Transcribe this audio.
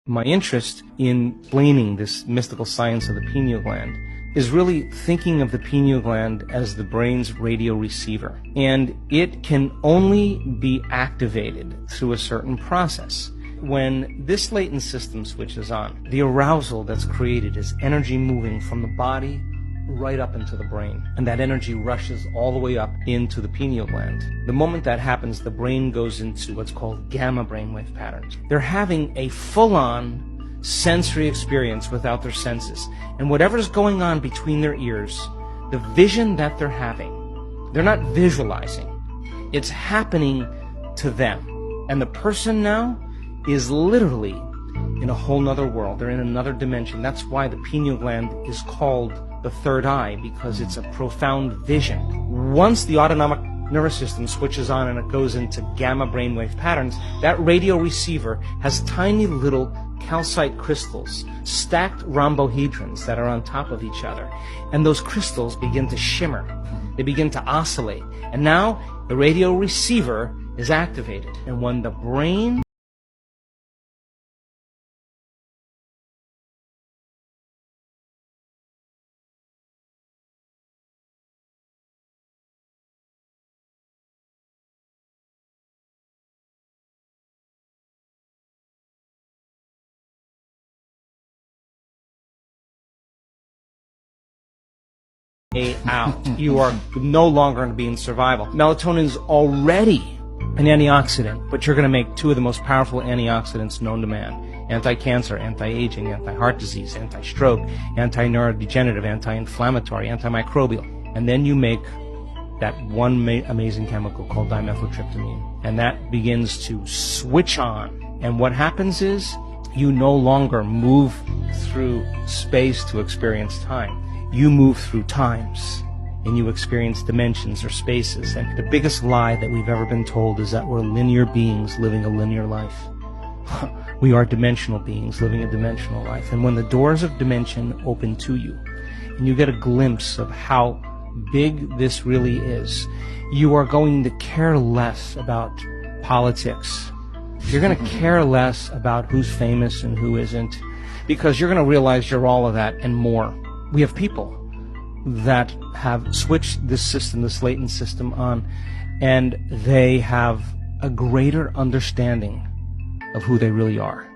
My interest in explaining this mystical science of the pineal gland is really thinking of the pineal gland as the brain's radio receiver. And it can only be activated through a certain process. When this latent system switches on, the arousal that's created is energy moving from the body right up into the brain. And that energy rushes all the way up into the pineal gland. The moment that happens, the brain goes into what's called gamma brainwave patterns. They're having a full-on sensory experience without their senses. And whatever's going on between their ears, the vision that they're having, they're not visualizing. It's happening to them. And the person now is literally in a whole nother world. They're in another dimension. That's why the pineal gland is called the third eye, because it's a profound vision. Once the autonomic nervous system switches on and it goes into gamma brainwave patterns, that radio receiver has tiny little calcite crystals, stacked rhombohedrons that are on top of each other. And those crystals begin to shimmer. They begin to oscillate. And now the radio receiver is activated. And when the brain out, you are no longer going to be in survival. Melatonin is already an antioxidant, but you're going to make two of the most powerful antioxidants known to man: anti-cancer, anti-aging, anti-heart disease, anti-stroke, anti-neurodegenerative, anti-inflammatory, antimicrobial. And then you make that one amazing chemical called dimethyltryptamine, and that begins to switch on. And what happens is you no longer move through space to experience time. You move through times, and you experience dimensions or spaces. And the biggest lie that we've ever been told is that we're linear beings living a linear life. We are dimensional beings living a dimensional life. And when the doors of dimension open to you, and you get a glimpse of how big this really is, you are going to care less about politics. You're going to care less about who's famous and who isn't, because you're going to realize you're all of that and more. We have people that have switched this system, this latent system on, and they have a greater understanding of who they really are.